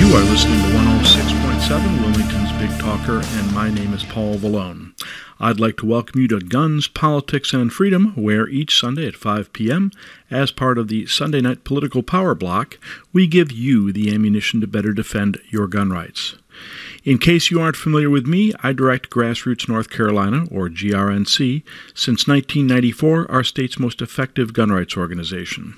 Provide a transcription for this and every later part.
You are listening to 106.7, Wilmington's Big Talker, and my name is Paul Vallone. I'd like to welcome you to Guns, Politics, and Freedom, where each Sunday at 5 p.m., as part of the Sunday Night Political Power Block, we give you the ammunition to better defend your gun rights. In case you aren't familiar with me, I direct Grassroots North Carolina, or GRNC, since 1994, our state's most effective gun rights organization.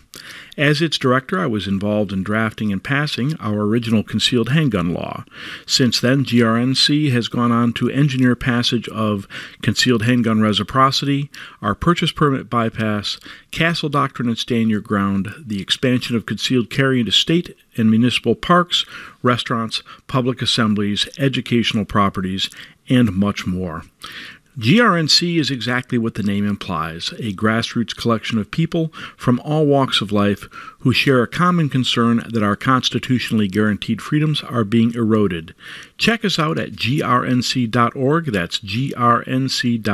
As its director, I was involved in drafting and passing our original concealed handgun law. Since then, GRNC has gone on to engineer passage of concealed handgun reciprocity, our purchase permit bypass, Castle Doctrine and Stand Your Ground, the expansion of concealed carry into state and municipal parks, restaurants, public assemblies, educational properties, and much more. GRNC is exactly what the name implies, a grassroots collection of people from all walks of life who share a common concern that our constitutionally guaranteed freedoms are being eroded. Check us out at grnc.org, that's grnc.org.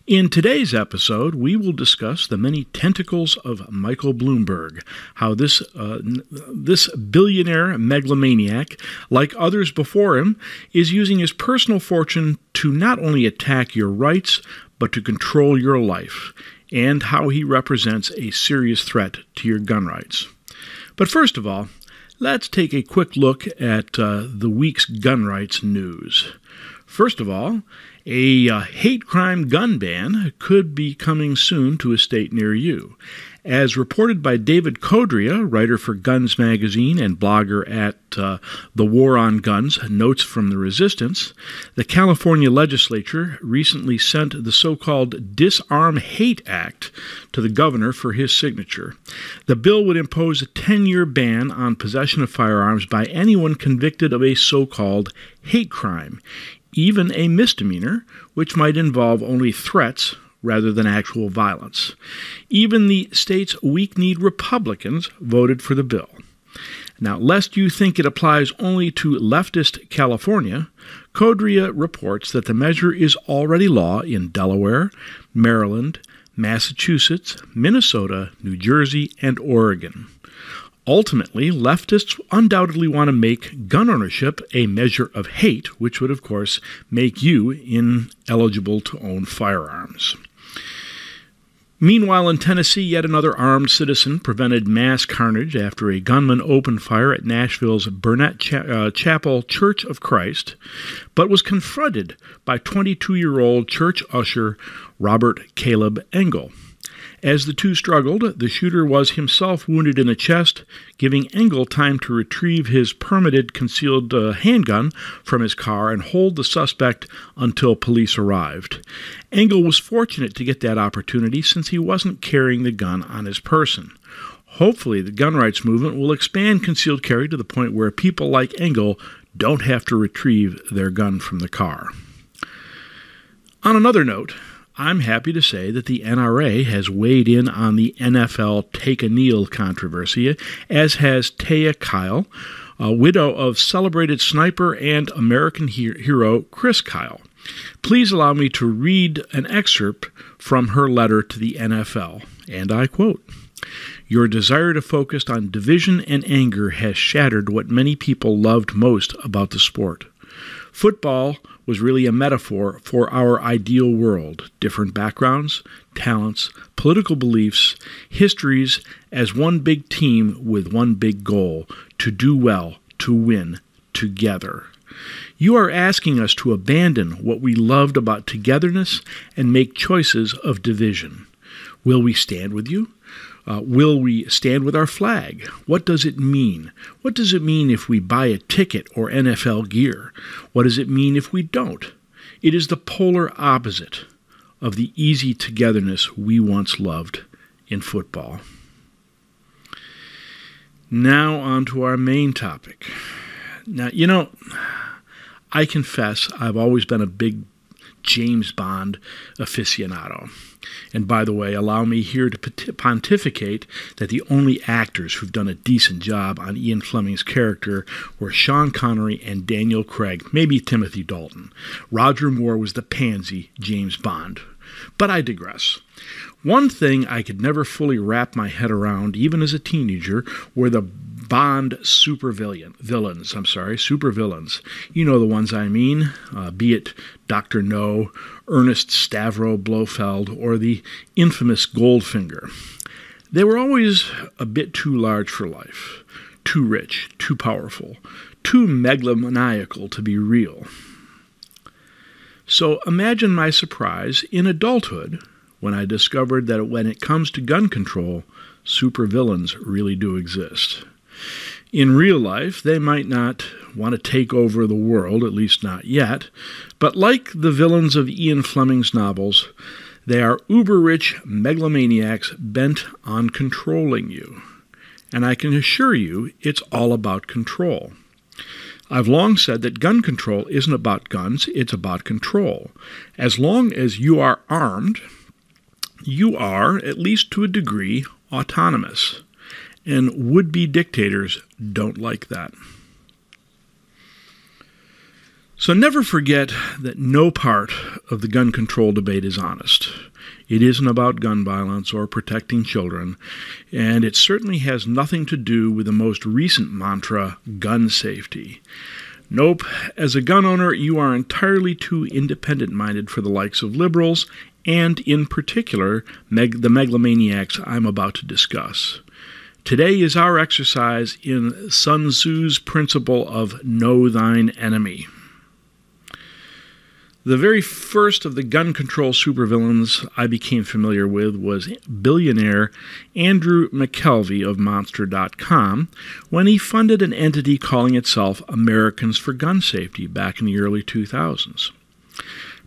In today's episode, we will discuss the many tentacles of Michael Bloomberg, how this billionaire megalomaniac, like others before him, is using his personal fortune to not only attack your rights, but to control your life, and how he represents a serious threat to your gun rights. But first of all, let's take a quick look at the week's gun rights news. First of all, a hate crime gun ban could be coming soon to a state near you. As reported by David Codria, writer for Guns Magazine and blogger at The War on Guns, Notes from the Resistance, the California legislature recently sent the so-called Disarm Hate Act to the governor for his signature. The bill would impose a 10-year ban on possession of firearms by anyone convicted of a so-called hate crime, even a misdemeanor, which might involve only threats rather than actual violence. Even the state's weak-kneed Republicans voted for the bill. Now, lest you think it applies only to leftist California, Codria reports that the measure is already law in Delaware, Maryland, Massachusetts, Minnesota, New Jersey, and Oregon. Ultimately, leftists undoubtedly want to make gun ownership a measure of hate, which would, of course, make you ineligible to own firearms. Meanwhile, in Tennessee, yet another armed citizen prevented mass carnage after a gunman opened fire at Nashville's Burnett Chapel Church of Christ, but was confronted by 22-year-old church usher Robert Caleb Engel. As the two struggled, the shooter was himself wounded in the chest, giving Engel time to retrieve his permitted concealed handgun from his car and hold the suspect until police arrived. Engel was fortunate to get that opportunity since he wasn't carrying the gun on his person. Hopefully, the gun rights movement will expand concealed carry to the point where people like Engel don't have to retrieve their gun from the car. On another note, I'm happy to say that the NRA has weighed in on the NFL take-a-kneel controversy, as has Taya Kyle, a widow of celebrated sniper and American hero Chris Kyle. Please allow me to read an excerpt from her letter to the NFL, and I quote, "Your desire to focus on division and anger has shattered what many people loved most about the sport. Football was really a metaphor for our ideal world, different backgrounds, talents, political beliefs, histories, as one big team with one big goal, to do well, to win, together. You are asking us to abandon what we loved about togetherness and make choices of division. Will we stand with you? Will we stand with our flag? What does it mean? What does it mean if we buy a ticket or NFL gear? What does it mean if we don't? It is the polar opposite of the easy togetherness we once loved in football." Now on to our main topic. Now, I confess I've always been a big James Bond aficionado. And by the way, allow me here to pontificate that the only actors who've done a decent job on Ian Fleming's character were Sean Connery and Daniel Craig, maybe Timothy Dalton. Roger Moore was the pansy James Bond. But I digress. One thing I could never fully wrap my head around, even as a teenager, were the Bond supervillains. You know the ones I mean, be it Dr. No, Ernest Stavro Blofeld, or the infamous Goldfinger. They were always a bit too large for life, too rich, too powerful, too megalomaniacal to be real. So imagine my surprise in adulthood when I discovered that when it comes to gun control, supervillains really do exist. In real life, they might not want to take over the world, at least not yet, but like the villains of Ian Fleming's novels, they are uber-rich megalomaniacs bent on controlling you. And I can assure you, it's all about control. I've long said that gun control isn't about guns, it's about control. As long as you are armed, you are, at least to a degree, autonomous. And would-be dictators don't like that. So never forget that no part of the gun control debate is honest. It isn't about gun violence or protecting children, and it certainly has nothing to do with the most recent mantra, gun safety. Nope, as a gun owner, you are entirely too independent-minded for the likes of liberals, and in particular, the megalomaniacs I'm about to discuss. Today is our exercise in Sun Tzu's principle of know thine enemy. The very first of the gun control supervillains I became familiar with was billionaire Andrew McKelvey of Monster.com when he funded an entity calling itself Americans for Gun Safety back in the early 2000s.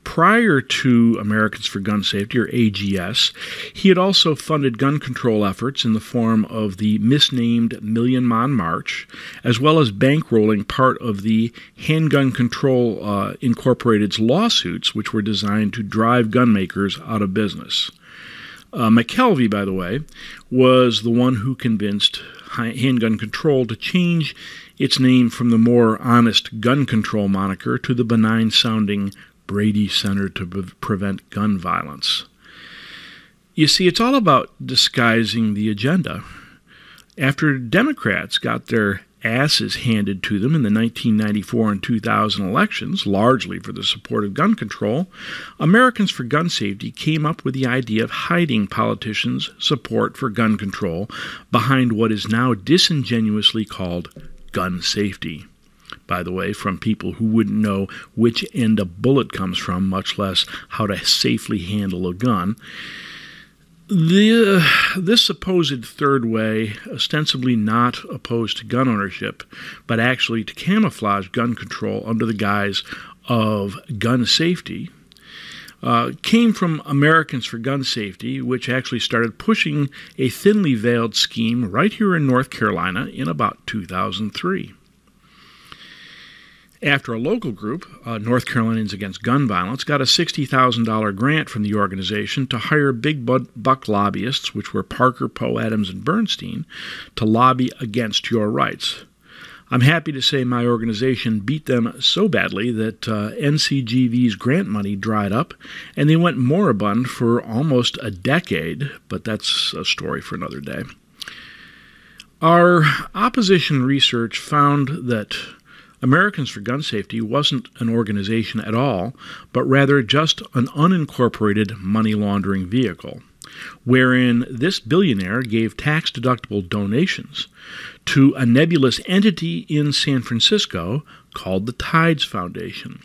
Prior to Americans for Gun Safety, or AGS, he had also funded gun control efforts in the form of the misnamed Million Man March, as well as bankrolling part of the Handgun Control Incorporated's lawsuits, which were designed to drive gun makers out of business. McKelvey, by the way, was the one who convinced Handgun Control to change its name from the more honest gun control moniker to the benign-sounding Brady Center to Prevent Gun Violence. You see, it's all about disguising the agenda. After Democrats got their asses handed to them in the 1994 and 2000 elections, largely for the support of gun control, Americans for Gun Safety came up with the idea of hiding politicians' support for gun control behind what is now disingenuously called gun safety. By the way, from people who wouldn't know which end a bullet comes from, much less how to safely handle a gun. This supposed third way, ostensibly not opposed to gun ownership, but actually to camouflage gun control under the guise of gun safety, came from Americans for Gun Safety, which actually started pushing a thinly veiled scheme right here in North Carolina in about 2003. After a local group, North Carolinians Against Gun Violence, got a $60,000 grant from the organization to hire big buck lobbyists, which were Parker, Poe, Adams, and Bernstein, to lobby against your rights. I'm happy to say my organization beat them so badly that NCGV's grant money dried up, and they went moribund for almost a decade, but that's a story for another day. Our opposition research found that Americans for Gun Safety wasn't an organization at all, but rather just an unincorporated money laundering vehicle, wherein this billionaire gave tax-deductible donations to a nebulous entity in San Francisco called the Tides Foundation,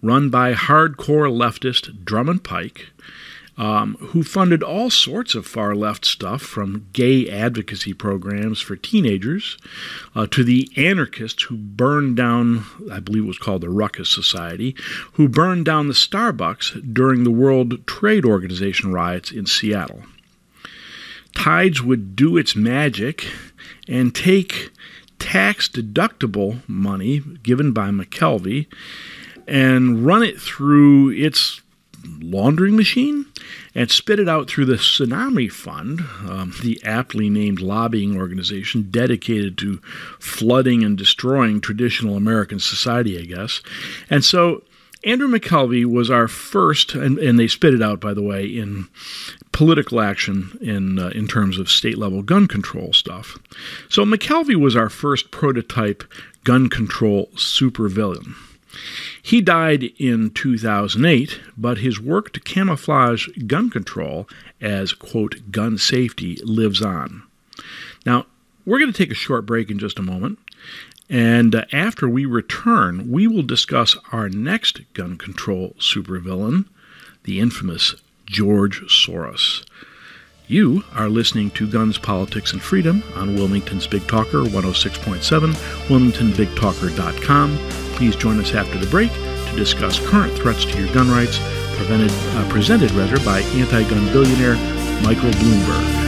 run by hardcore leftist Drummond Pike, who funded all sorts of far-left stuff, from gay advocacy programs for teenagers to the anarchists who burned down, I believe it was called the Ruckus Society, who burned down the Starbucks during the World Trade Organization riots in Seattle. Tides would do its magic and take tax-deductible money given by McKelvey and run it through its laundering machine and spit it out through the Tsunami Fund, the aptly named lobbying organization dedicated to flooding and destroying traditional American society, I guess. And so Andrew McKelvey was our first, and they spit it out, by the way, in political action in terms of state-level gun control stuff. So McKelvey was our first prototype gun control supervillain. He died in 2008, but his work to camouflage gun control as, quote, gun safety lives on. Now, we're going to take a short break in just a moment, and after we return, we will discuss our next gun control supervillain, the infamous George Soros. You are listening to Guns, Politics, and Freedom on Wilmington's Big Talker 106.7, wilmingtonbigtalker.com. Please join us after the break to discuss current threats to your gun rights, presented by anti-gun billionaire Michael Bloomberg.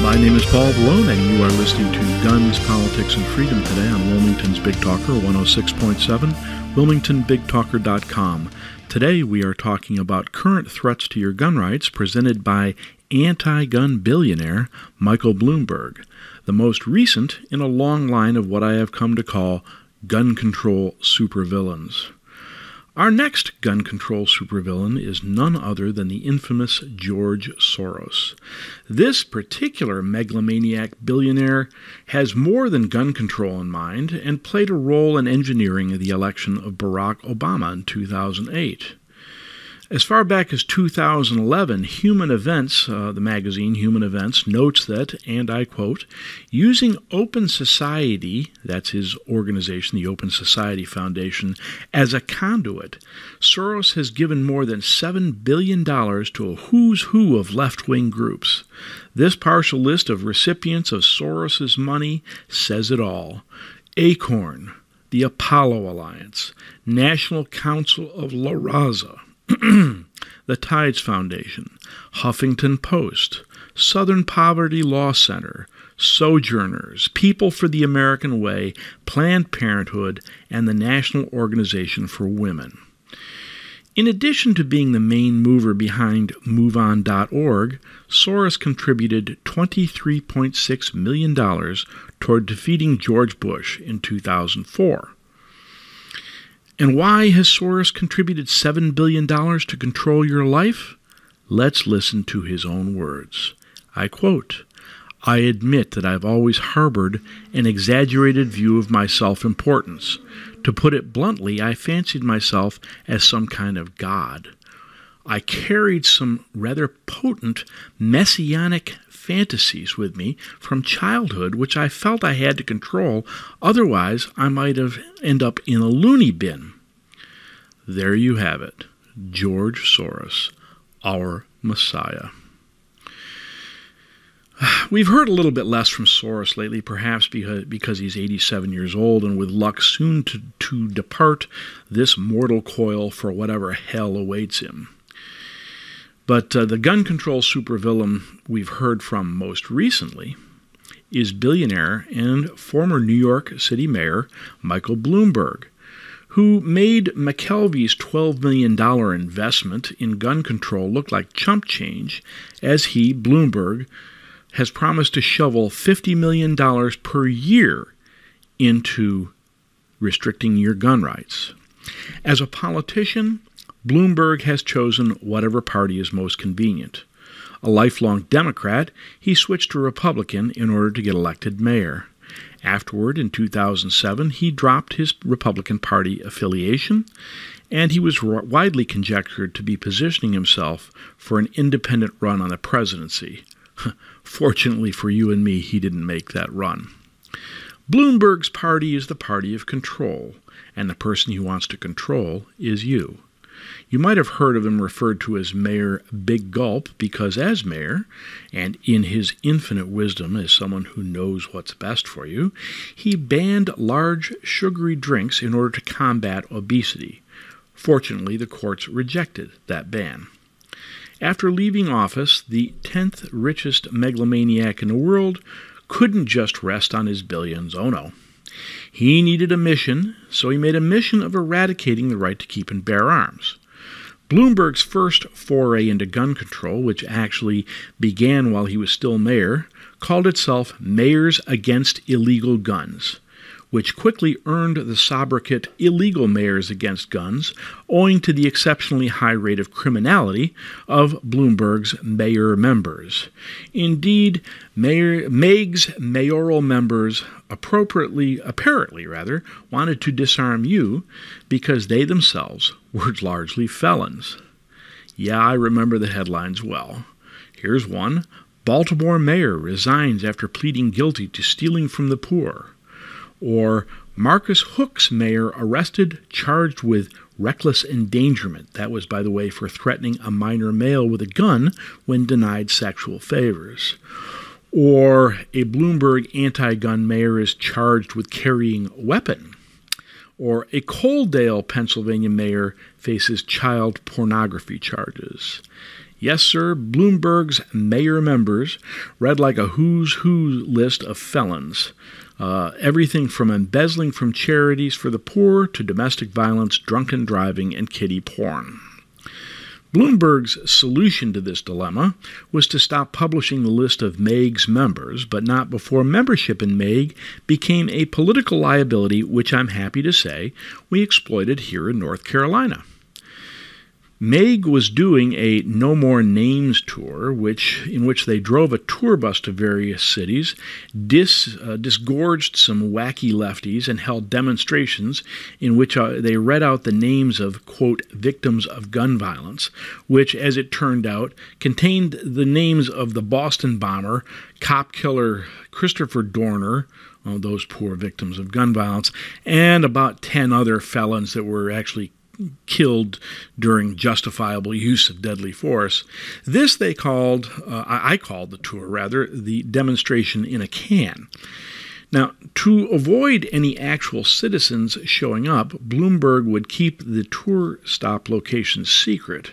My name is Paul Ballone, and you are listening to Guns, Politics, and Freedom today on Wilmington's Big Talker 106.7, wilmingtonbigtalker.com. Today we are talking about current threats to your gun rights presented by anti-gun billionaire Michael Bloomberg, the most recent in a long line of what I have come to call gun control supervillains. Our next gun control supervillain is none other than the infamous George Soros. This particular megalomaniac billionaire has more than gun control in mind and played a role in engineering the election of Barack Obama in 2008. As far back as 2011, Human Events, the magazine Human Events, notes that, and I quote, using Open Society, that's his organization, the Open Society Foundation, as a conduit, Soros has given more than $7 billion to a who's who of left-wing groups. This partial list of recipients of Soros's money says it all. Acorn, the Apollo Alliance, National Council of La Raza, the Tides Foundation, Huffington Post, Southern Poverty Law Center, Sojourners, People for the American Way, Planned Parenthood, and the National Organization for Women. In addition to being the main mover behind MoveOn.org, Soros contributed $23.6 million toward defeating George Bush in 2004. And why has Soros contributed $7 billion to control your life? Let's listen to his own words. I quote, I admit that I've always harbored an exaggerated view of my self-importance. To put it bluntly, I fancied myself as some kind of god. I carried some rather potent messianic fantasies with me from childhood, which I felt I had to control, otherwise I might have ended up in a loony bin. There you have it, George Soros, our Messiah. We've heard a little bit less from Soros lately, perhaps because he's 87 years old and with luck soon to depart this mortal coil for whatever hell awaits him. But the gun control supervillain we've heard from most recently is billionaire and former New York City Mayor Michael Bloomberg, who made McKelvey's $12 million investment in gun control look like chump change, as he, Bloomberg, has promised to shovel $50 million per year into restricting your gun rights. As a politician, Bloomberg has chosen whatever party is most convenient. A lifelong Democrat, he switched to Republican in order to get elected mayor. Afterward, in 2007, he dropped his Republican Party affiliation, and he was widely conjectured to be positioning himself for an independent run on the presidency. Fortunately for you and me, he didn't make that run. Bloomberg's party is the party of control, and the person he wants to control is you. You might have heard of him referred to as Mayor Big Gulp because as mayor, and in his infinite wisdom as someone who knows what's best for you, he banned large sugary drinks in order to combat obesity. Fortunately, the courts rejected that ban. After leaving office, the 10th richest megalomaniac in the world couldn't just rest on his billions, oh no. He needed a mission, so he made a mission of eradicating the right to keep and bear arms. Bloomberg's first foray into gun control, which actually began while he was still mayor, called itself Mayors Against Illegal Guns, which quickly earned the sobriquet Illegal Mayors Against Guns, owing to the exceptionally high rate of criminality of Bloomberg's mayor members. Indeed, Meg's mayoral members apparently wanted to disarm you because they themselves were largely felons. Yeah, I remember the headlines well. Here's one. Baltimore mayor resigns after pleading guilty to stealing from the poor. Or Marcus Hook's mayor arrested, charged with reckless endangerment. That was, by the way, for threatening a minor male with a gun when denied sexual favors. Or a Bloomberg anti-gun mayor is charged with carrying a weapon. Or a Coaldale, Pennsylvania mayor faces child pornography charges. Yes, sir, Bloomberg's mayor members read like a who's who list of felons. Everything from embezzling from charities for the poor to domestic violence, drunken driving, and kiddie porn. Bloomberg's solution to this dilemma was to stop publishing the list of Meg's members, but not before membership in Meg became a political liability, which I'm happy to say we exploited here in North Carolina. Meg was doing a No More Names tour, in which they drove a tour bus to various cities, disgorged some wacky lefties, and held demonstrations in which they read out the names of, quote, victims of gun violence, which, as it turned out, contained the names of the Boston bomber, cop killer Christopher Dorner, those poor victims of gun violence, and about 10 other felons that were actually killed during justifiable use of deadly force. This I called the tour, the demonstration in a can. Now, to avoid any actual citizens showing up, Bloomberg would keep the tour stop location secret.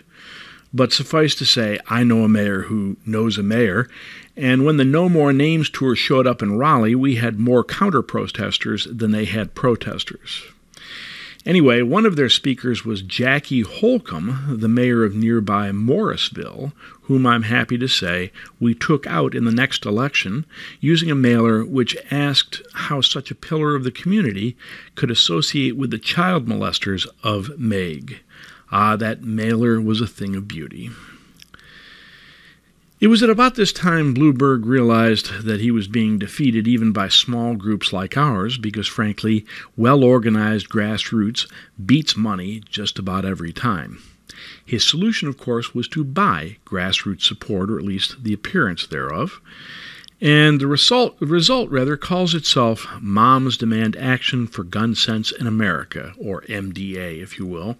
But suffice to say, I know a mayor who knows a mayor, and when the No More Names tour showed up in Raleigh, we had more counter-protesters than they had protesters. Anyway, one of their speakers was Jackie Holcomb, the mayor of nearby Morrisville, whom I'm happy to say we took out in the next election using a mailer which asked how such a pillar of the community could associate with the child molesters of Meg. That mailer was a thing of beauty. It was at about this time Bloomberg realized that he was being defeated even by small groups like ours because, frankly, well-organized grassroots beats money just about every time. His solution, of course, was to buy grassroots support, or at least the appearance thereof. And the result calls itself Moms Demand Action for Gun Sense in America, or MDA, if you will,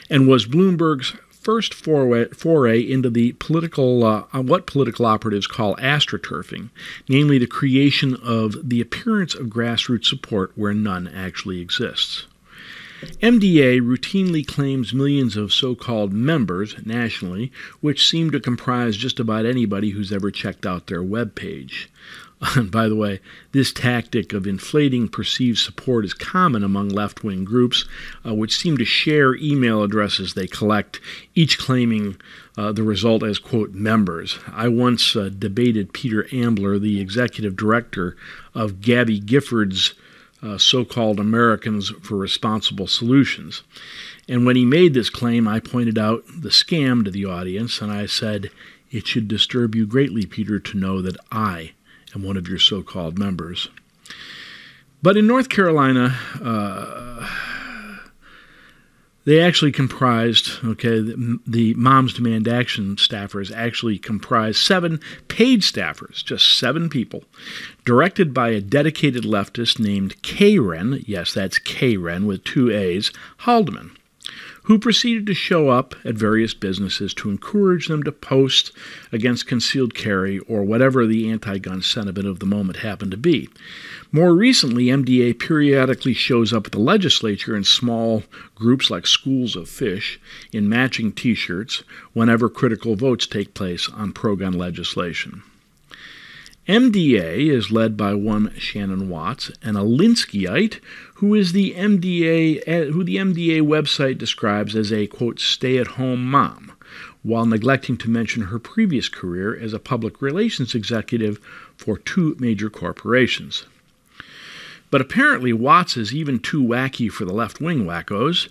and was Bloomberg's first foray into the what political operatives call astroturfing, namely the creation of the appearance of grassroots support where none actually exists. MDA routinely claims millions of so-called members nationally, which seem to comprise just about anybody who's ever checked out their web page. And by the way, this tactic of inflating perceived support is common among left-wing groups, which seem to share email addresses they collect, each claiming the result as, quote, members. I once debated Peter Ambler, the executive director of Gabby Gifford's so-called Americans for Responsible Solutions. And when he made this claim, I pointed out the scam to the audience, and I said, "It should disturb you greatly, Peter, to know that I am one of your so-called members." But in North Carolina, they actually comprised, the Moms Demand Action staffers actually comprised 7 paid staffers, just 7 people, directed by a dedicated leftist named Karen, yes, that's Karen with 2 A's, Haldeman, who proceeded to show up at various businesses to encourage them to post against concealed carry or whatever the anti-gun sentiment of the moment happened to be. More recently, MDA periodically shows up at the legislature in small groups like schools of fish in matching T-shirts whenever critical votes take place on pro-gun legislation. MDA is led by one Shannon Watts, an Alinskyite, who the MDA website describes as a, quote, stay-at-home mom, while neglecting to mention her previous career as a public relations executive for 2 major corporations. But apparently Watts is even too wacky for the left-wing wackos.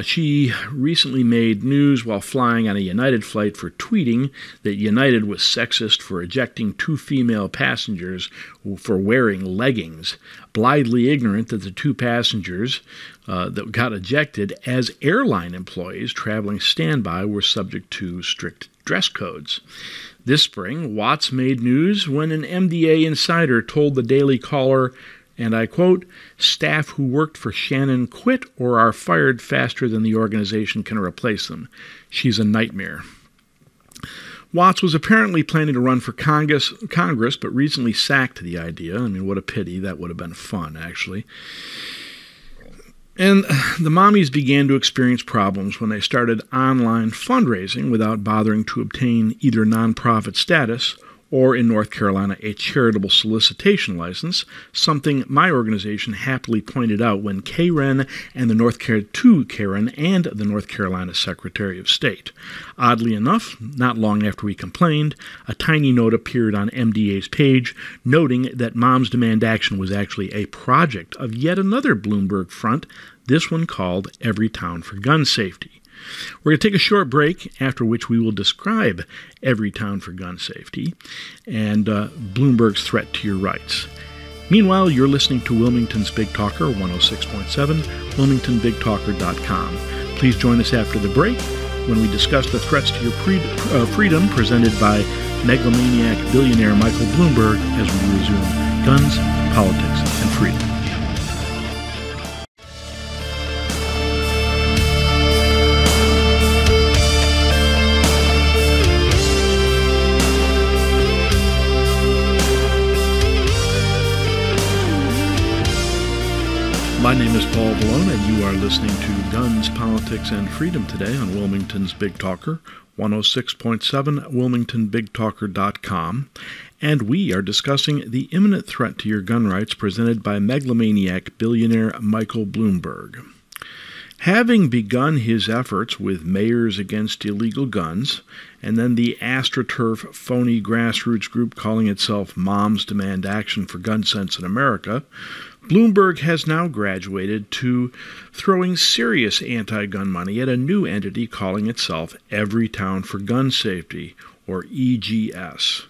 She recently made news while flying on a United flight for tweeting that United was sexist for ejecting 2 female passengers for wearing leggings, blithely ignorant that the 2 passengers that got ejected as airline employees traveling standby were subject to strict dress codes. This spring, Watts made news when an MDA insider told the Daily Caller, and I quote, "Staff who worked for Shannon quit or are fired faster than the organization can replace them. She's a nightmare." Watts was apparently planning to run for Congress, but recently sacked the idea. I mean, what a pity. That would have been fun, actually. And the mommies began to experience problems when they started online fundraising without bothering to obtain either nonprofit status or, in North Carolina, a charitable solicitation license, something my organization happily pointed out when Karen and the North Carolina Secretary of State. Oddly enough, not long after we complained, a tiny note appeared on MDA's page noting that Moms Demand Action was actually a project of yet another Bloomberg front, this one called Every Town for Gun Safety. We're going to take a short break, after which we will describe Every Town for Gun Safety and Bloomberg's threat to your rights. Meanwhile, you're listening to Wilmington's Big Talker, 106.7, wilmingtonbigtalker.com. Please join us after the break when we discuss the threats to your freedom presented by megalomaniac billionaire Michael Bloomberg as we resume Guns, Politics, and Freedom. My name is Paul Ballot, and you are listening to Guns, Politics, and Freedom today on Wilmington's Big Talker, 106.7, wilmingtonbigtalker.com, and we are discussing the imminent threat to your gun rights presented by megalomaniac billionaire Michael Bloomberg. Having begun his efforts with Mayors Against Illegal Guns, and then the AstroTurf phony grassroots group calling itself Moms Demand Action for Gun Sense in America, Bloomberg has now graduated to throwing serious anti-gun money at a new entity calling itself Every Town for Gun Safety, or EGS.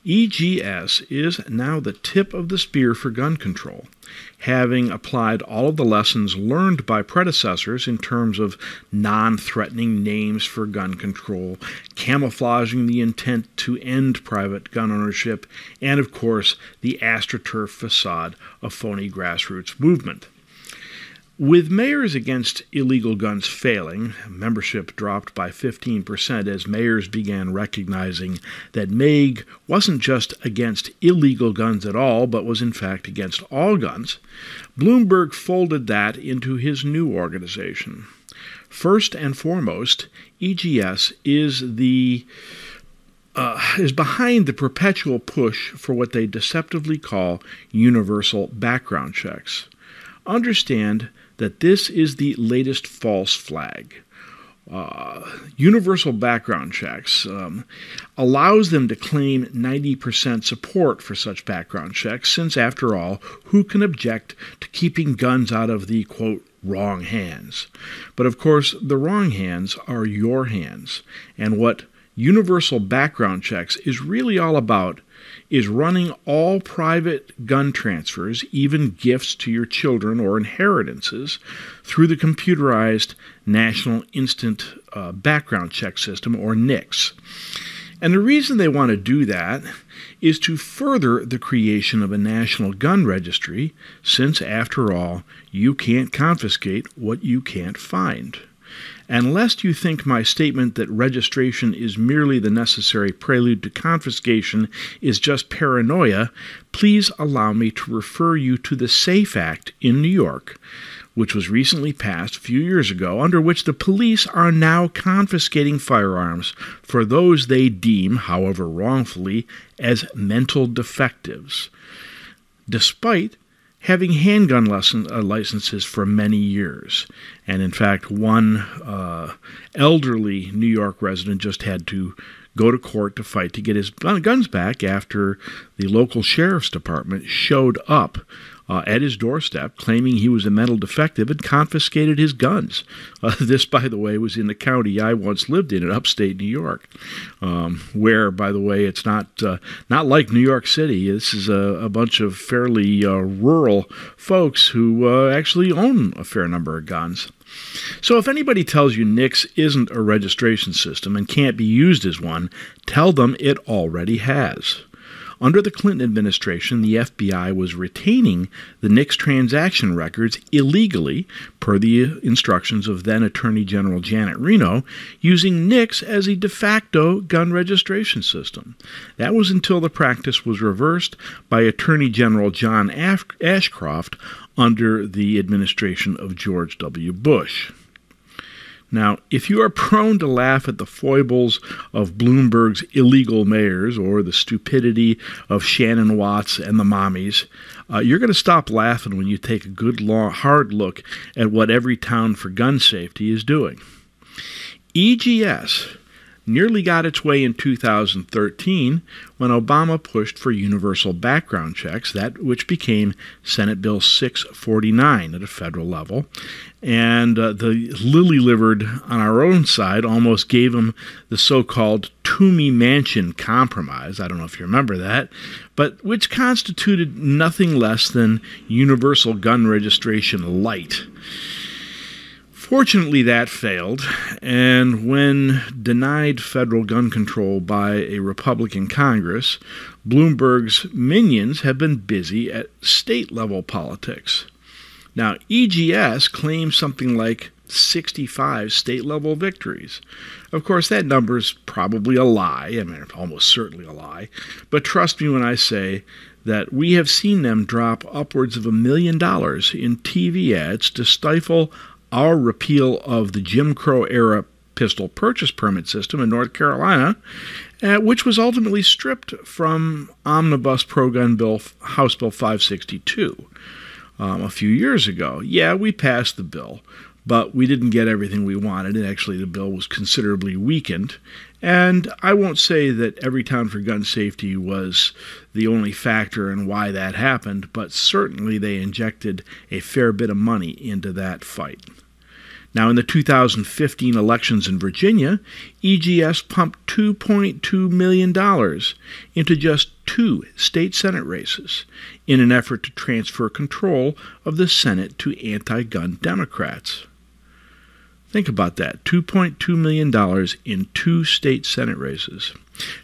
EGS is now the tip of the spear for gun control, having applied all of the lessons learned by predecessors in terms of non-threatening names for gun control, camouflaging the intent to end private gun ownership, and, of course, the AstroTurf facade of phony grassroots movement. With Mayors Against Illegal Guns failing, membership dropped by 15% as mayors began recognizing that MAIG wasn't just against illegal guns at all, but was in fact against all guns. Bloomberg folded that into his new organization. First and foremost, EGS is behind the perpetual push for what they deceptively call universal background checks. Understand that this is the latest false flag. Universal background checks allows them to claim 90% support for such background checks, since, after all, who can object to keeping guns out of the, quote, wrong hands? But, of course, the wrong hands are your hands, and what universal background checks is really all about is running all private gun transfers, even gifts to your children or inheritances, through the computerized National Instant Background Check System, or NICS. And the reason they want to do that is to further the creation of a national gun registry, since, after all, you can't confiscate what you can't find. And lest you think my statement that registration is merely the necessary prelude to confiscation is just paranoia, please allow me to refer you to the SAFE Act in New York, which was recently passed a few years ago, under which the police are now confiscating firearms for those they deem, however wrongfully, as mental defectives, despite having handgun licenses for many years. And in fact, one elderly New York resident just had to go to court to fight to get his guns back after the local sheriff's department showed up at his doorstep claiming he was a mental defective and confiscated his guns. This, by the way, was in the county I once lived in upstate New York, where, by the way, it's not like New York City. This is a bunch of fairly rural folks who actually own a fair number of guns. So if anybody tells you NICS isn't a registration system and can't be used as one, tell them it already has. Under the Clinton administration, the FBI was retaining the NICS transaction records illegally, per the instructions of then Attorney General Janet Reno, using NICS as a de facto gun registration system. That was until the practice was reversed by Attorney General John Ashcroft under the administration of George W. Bush. Now, if you are prone to laugh at the foibles of Bloomberg's illegal mayors or the stupidity of Shannon Watts and the mommies, you're going to stop laughing when you take a good, hard look at what Everytown for Gun Safety is doing. EGS nearly got its way in 2013 when Obama pushed for universal background checks, that which became Senate Bill 649 at a federal level. And the lily-livered on our own side almost gave him the so-called Toomey Manchin Compromise. I don't know if you remember that, but which constituted nothing less than universal gun registration light. Fortunately, that failed, and when denied federal gun control by a Republican Congress, Bloomberg's minions have been busy at state-level politics. Now, EGS claims something like 65 state-level victories. Of course, that number is probably a lie. I mean, almost certainly a lie. But trust me when I say that we have seen them drop upwards of $1 million in TV ads to stifle our repeal of the Jim Crow-era pistol purchase permit system in North Carolina, which was ultimately stripped from Omnibus Pro-Gun Bill, House Bill 562, a few years ago. Yeah, we passed the bill, but we didn't get everything we wanted, and actually the bill was considerably weakened. And I won't say that Everytown for Gun Safety was the only factor in why that happened, but certainly they injected a fair bit of money into that fight. Now, in the 2015 elections in Virginia, EGS pumped $2.2 million into just 2 state Senate races in an effort to transfer control of the Senate to anti-gun Democrats. Think about that, $2.2 million in 2 state Senate races.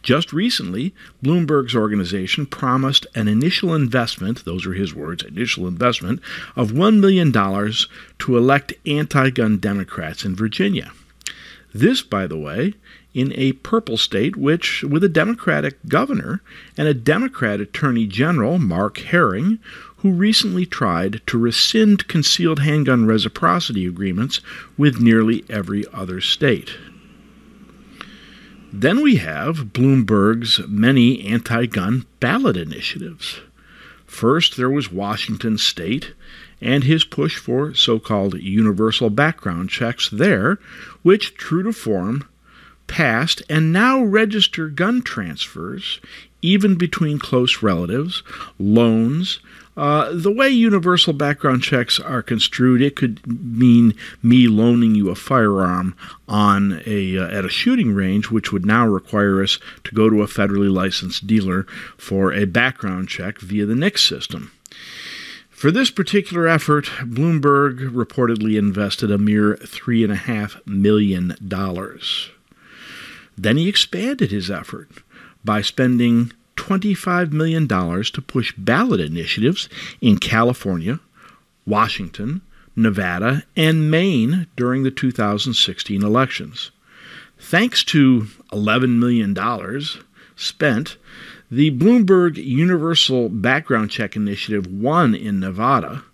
Just recently, Bloomberg's organization promised an initial investment, those are his words, initial investment, of $1 million to elect anti-gun Democrats in Virginia. This, by the way, in a purple state with a Democratic governor and a Democrat Attorney General, Mark Herring, who recently tried to rescind concealed handgun reciprocity agreements with nearly every other state. Then we have Bloomberg's many anti-gun ballot initiatives. First, there was Washington State and his push for so-called universal background checks there, which, true to form, passed and now register gun transfers, even between close relatives, loans. The way universal background checks are construed, it could mean me loaning you a firearm at a shooting range, which would now require us to go to a federally licensed dealer for a background check via the NICS system. For this particular effort, Bloomberg reportedly invested a mere $3.5 million. Then he expanded his effort by spending $25 million to push ballot initiatives in California, Washington, Nevada, and Maine during the 2016 elections. Thanks to $11 million spent, the Bloomberg Universal Background Check Initiative won in Nevada,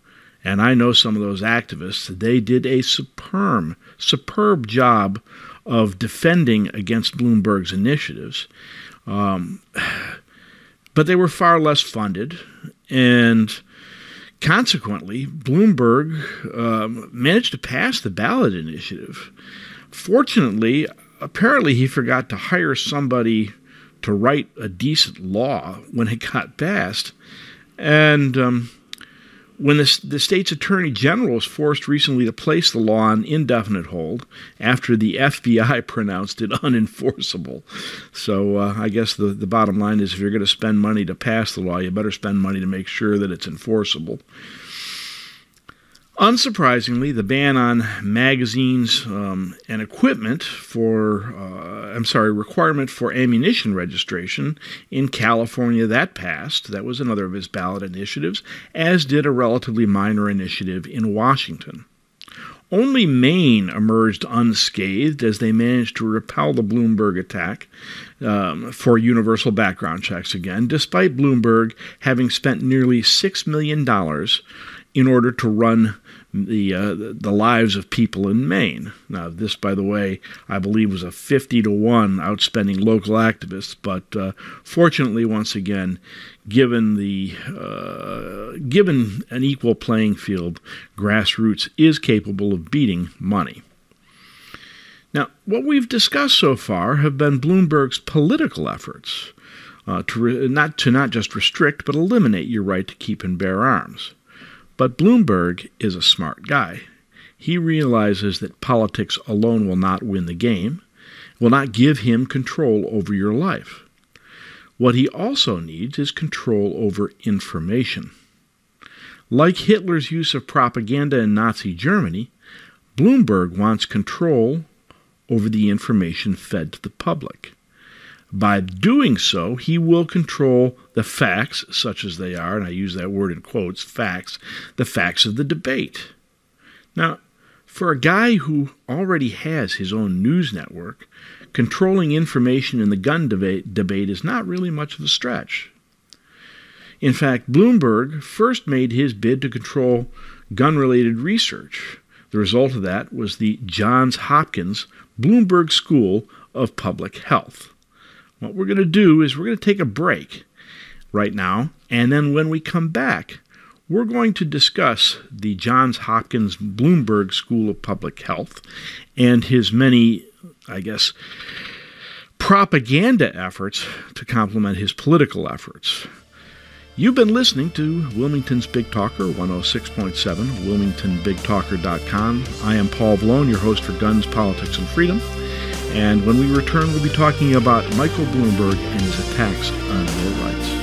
and I know some of those activists. They did a superb job of defending against Bloomberg's initiatives, but they were far less funded, and consequently, Bloomberg managed to pass the ballot initiative. Fortunately, apparently he forgot to hire somebody to write a decent law when it got passed, and when the state's attorney general was forced recently to place the law on indefinite hold after the FBI pronounced it unenforceable. So I guess the bottom line is, if you're going to spend money to pass the law, you better spend money to make sure that it's enforceable. Unsurprisingly, the ban on magazines and equipment requirement for ammunition registration in California, that passed. That was another of his ballot initiatives, as did a relatively minor initiative in Washington. Only Maine emerged unscathed as they managed to repel the Bloomberg attack for universal background checks again, despite Bloomberg having spent nearly $6 million in order to run the lives of people in Maine. Now, this, by the way, I believe was a 50-1 outspending local activists, but fortunately, once again, given an equal playing field, grassroots is capable of beating money. Now, what we've discussed so far have been Bloomberg's political efforts to not just restrict, but eliminate your right to keep and bear arms. But Bloomberg is a smart guy. He realizes that politics alone will not win the game, will not give him control over your life. What he also needs is control over information. Like Hitler's use of propaganda in Nazi Germany, Bloomberg wants control over the information fed to the public. By doing so, he will control the facts, such as they are, and I use that word in quotes, facts, the facts of the debate. Now, for a guy who already has his own news network, controlling information in the gun debate is not really much of a stretch. In fact, Bloomberg first made his bid to control gun-related research. The result of that was the Johns Hopkins Bloomberg School of Public Health. What we're going to do is we're going to take a break right now, and then when we come back, we're going to discuss the Johns Hopkins Bloomberg School of Public Health and his many, propaganda efforts to complement his political efforts. You've been listening to Wilmington's Big Talker, 106.7, WilmingtonBigTalker.com. I am Paul Vallone, your host for Guns, Politics, and Freedom. And when we return, we'll be talking about Michael Bloomberg and his attacks on your rights.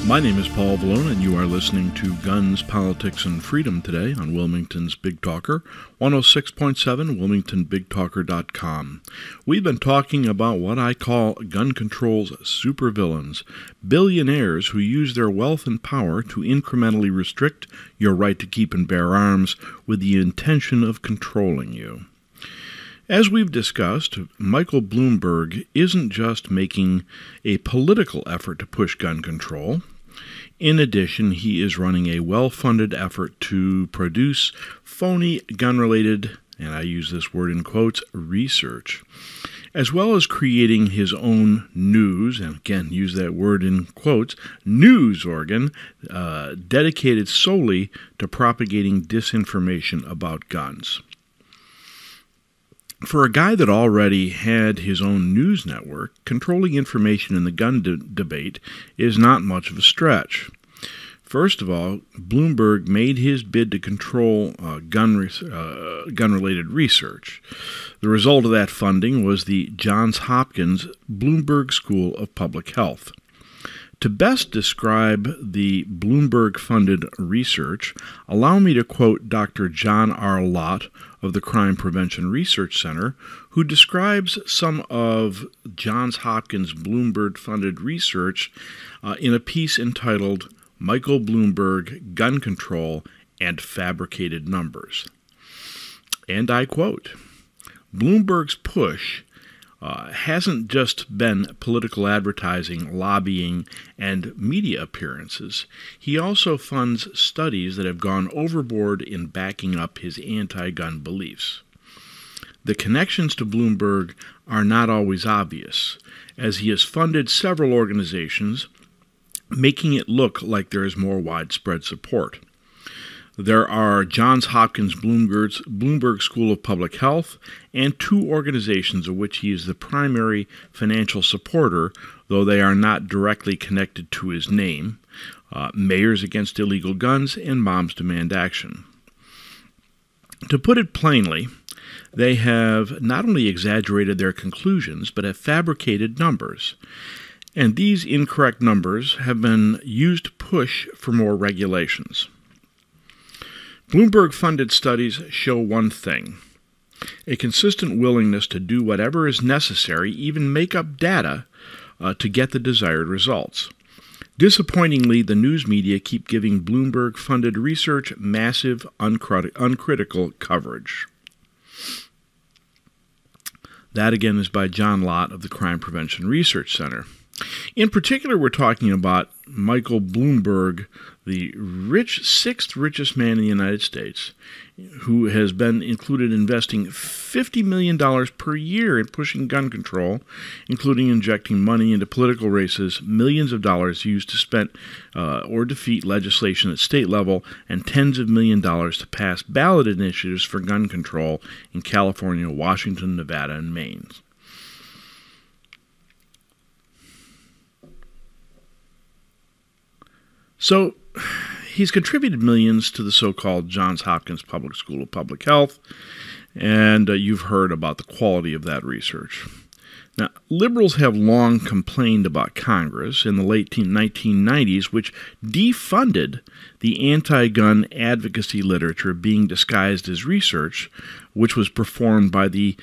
My name is Paul Vallone, and you are listening to Guns, Politics, and Freedom today on Wilmington's Big Talker, 106.7, WilmingtonBigTalker.com. We've been talking about what I call gun control's supervillains, billionaires who use their wealth and power to incrementally restrict your right to keep and bear arms with the intention of controlling you. As we've discussed, Michael Bloomberg isn't just making a political effort to push gun control. In addition, he is running a well-funded effort to produce phony gun-related, and I use this word in quotes, research, as well as creating his own news, and again, use that word in quotes, news organ dedicated solely to propagating disinformation about guns. For a guy that already had his own news network, controlling information in the gun debate is not much of a stretch. First of all, Bloomberg made his bid to control gun-related research. The result of that funding was the Johns Hopkins Bloomberg School of Public Health. To best describe the Bloomberg-funded research, allow me to quote Dr. John R. Lott of the Crime Prevention Research Center, who describes some of Johns Hopkins Bloomberg-funded research in a piece entitled Michael Bloomberg, Gun Control, and Fabricated Numbers. And I quote, Bloomberg's push hasn't just been political advertising, lobbying, and media appearances. He also funds studies that have gone overboard in backing up his anti-gun beliefs. The connections to Bloomberg are not always obvious, as he has funded several organizations, making it look like there is more widespread support. There are Johns Hopkins Bloomberg School of Public Health and two organizations of which he is the primary financial supporter, though they are not directly connected to his name, Mayors Against Illegal Guns and Moms Demand Action. To put it plainly, they have not only exaggerated their conclusions, but have fabricated numbers. And these incorrect numbers have been used to push for more regulations. Bloomberg-funded studies show one thing: a consistent willingness to do whatever is necessary, even make up data, to get the desired results. Disappointingly, the news media keep giving Bloomberg-funded research massive, uncritical coverage. That, again, is by John Lott of the Crime Prevention Research Center. In particular, we're talking about Michael Bloomberg, the sixth richest man in the United States, who has been included investing $50 million per year in pushing gun control, including injecting money into political races, millions of dollars used to spend or defeat legislation at state level, and tens of millions of dollars to pass ballot initiatives for gun control in California, Washington, Nevada, and Maine. So, he's contributed millions to the so-called Johns Hopkins Public School of Public Health, and you've heard about the quality of that research. Now, liberals have long complained about Congress in the late 1990s, which defunded the anti-gun advocacy literature being disguised as research, which was performed by the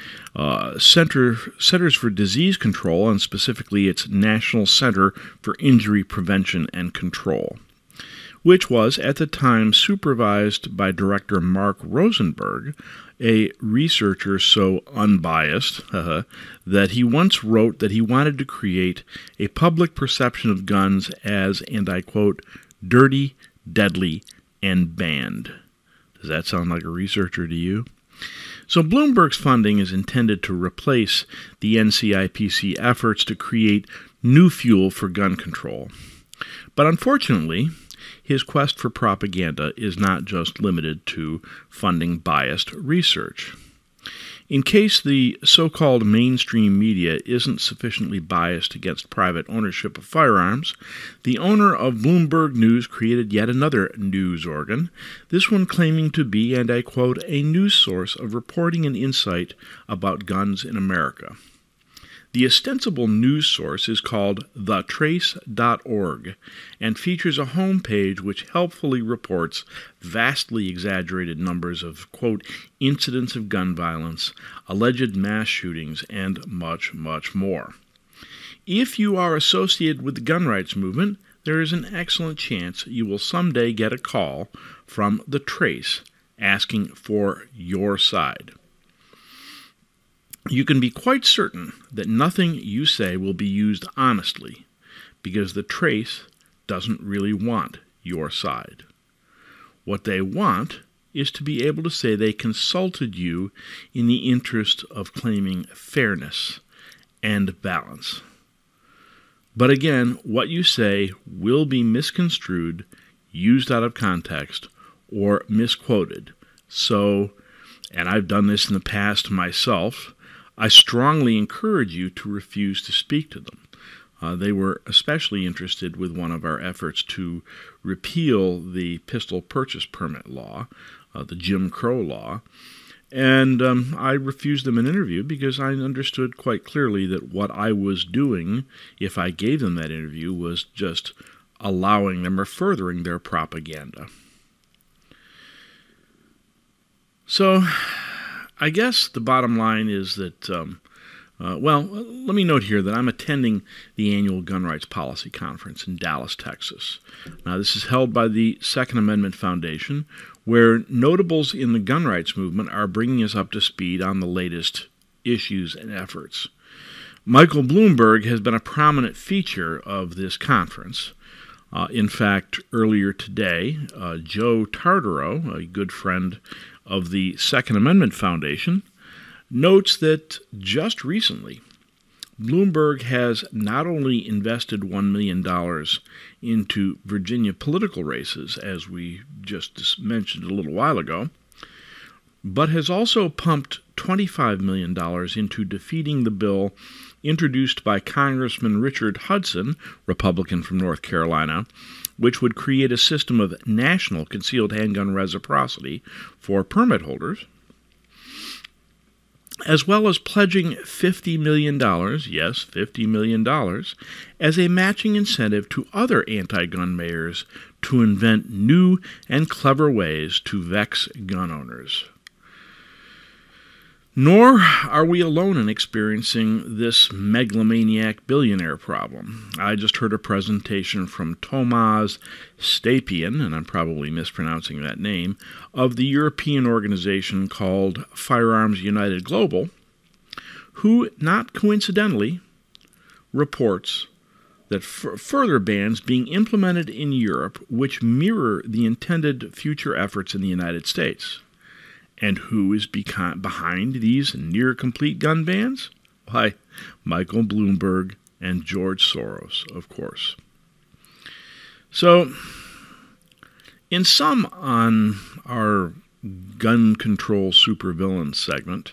Centers for Disease Control, and specifically its National Center for Injury Prevention and Control, which was at the time supervised by Director Mark Rosenberg, a researcher so unbiased that he once wrote that he wanted to create a public perception of guns as, and I quote, dirty, deadly, and banned. Does that sound like a researcher to you? So Bloomberg's funding is intended to replace the NCIPC efforts to create new fuel for gun control. But unfortunately, his quest for propaganda is not just limited to funding biased research. In case the so-called mainstream media isn't sufficiently biased against private ownership of firearms, the owner of Bloomberg News created yet another news organ, this one claiming to be, and I quote, a news source of reporting and insight about guns in America. The ostensible news source is called thetrace.org and features a homepage which helpfully reports vastly exaggerated numbers of, quote, incidents of gun violence, alleged mass shootings, and much, much more. If you are associated with the gun rights movement, there is an excellent chance you will someday get a call from The Trace asking for your side. You can be quite certain that nothing you say will be used honestly, because The Trace doesn't really want your side. What they want is to be able to say they consulted you in the interest of claiming fairness and balance. But again, what you say will be misconstrued, used out of context, or misquoted. So, and I've done this in the past myself, I strongly encourage you to refuse to speak to them. They were especially interested with one of our efforts to repeal the pistol purchase permit law, the Jim Crow law, And I refused them an interview because I understood quite clearly that what I was doing, if I gave them that interview, was just allowing them or furthering their propaganda. So I guess the bottom line is that, let me note here that I'm attending the annual Gun Rights Policy Conference in Dallas, Texas. Now, this is held by the Second Amendment Foundation, where notables in the gun rights movement are bringing us up to speed on the latest issues and efforts. Michael Bloomberg has been a prominent feature of this conference. In fact, earlier today, Joe Tartaro, a good friend of the Second Amendment Foundation, notes that just recently, Bloomberg has not only invested $1 million into Virginia political races, as we just mentioned a little while ago, but has also pumped $25 million into defeating the bill introduced by Congressman Richard Hudson, Republican from North Carolina, which would create a system of national concealed handgun reciprocity for permit holders, as well as pledging $50 million, yes, $50 million, as a matching incentive to other anti-gun mayors to invent new and clever ways to vex gun owners. Nor are we alone in experiencing this megalomaniac billionaire problem. I just heard a presentation from Tomasz Stapien, and I'm probably mispronouncing that name, of the European organization called Firearms United Global, who, not coincidentally, reports that further bans being implemented in Europe which mirror the intended future efforts in the United States. And who is behind these near-complete gun bans? Why, Michael Bloomberg and George Soros, of course. So, in sum on our gun control supervillain segment,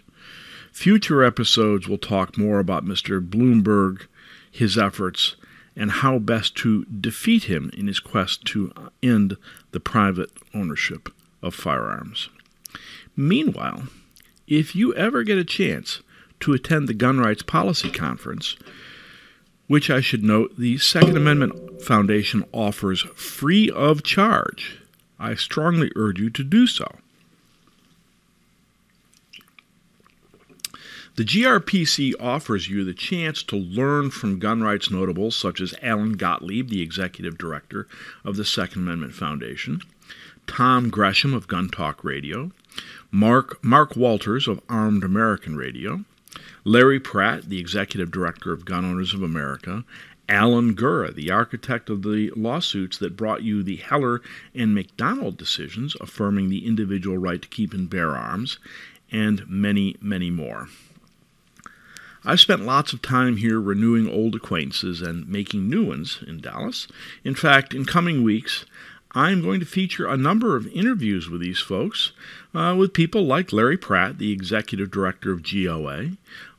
future episodes will talk more about Mr. Bloomberg, his efforts, and how best to defeat him in his quest to end the private ownership of firearms. Meanwhile, if you ever get a chance to attend the Gun Rights Policy Conference, which I should note the Second Amendment Foundation offers free of charge, I strongly urge you to do so. The GRPC offers you the chance to learn from gun rights notables such as Alan Gottlieb, the executive director of the Second Amendment Foundation, Tom Gresham of Gun Talk Radio, Mark Walters of Armed American Radio, Larry Pratt, the executive director of Gun Owners of America, Alan Gura, the architect of the lawsuits that brought you the Heller and McDonald decisions affirming the individual right to keep and bear arms, and many, many more. I've spent lots of time here renewing old acquaintances and making new ones in Dallas. In fact, in coming weeks, I'm going to feature a number of interviews with these folks, with people like Larry Pratt, the executive director of GOA,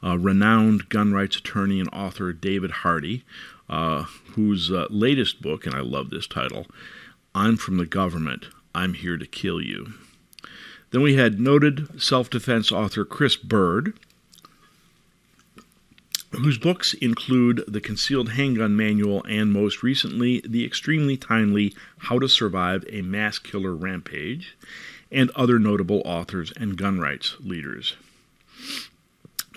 renowned gun rights attorney and author David Hardy, whose latest book, and I love this title, I'm From the Government, I'm Here to Kill You. Then we had noted self-defense author Chris Bird, whose books include The Concealed Handgun Manual and, most recently, the extremely timely How to Survive a Mass Killer Rampage, and other notable authors and gun rights leaders.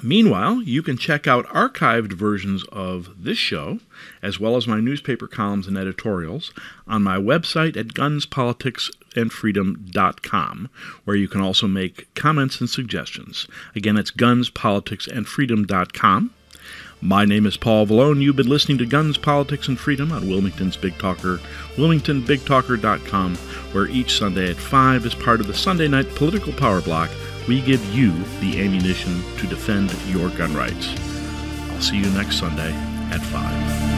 Meanwhile, you can check out archived versions of this show, as well as my newspaper columns and editorials, on my website at gunspoliticsandfreedom.com, where you can also make comments and suggestions. Again, it's gunspoliticsandfreedom.com. My name is Paul Vallone. You've been listening to Guns, Politics, and Freedom on Wilmington's Big Talker, wilmingtonbigtalker.com, where each Sunday at 5, as part of the Sunday Night Political Power Block, we give you the ammunition to defend your gun rights. I'll see you next Sunday at 5.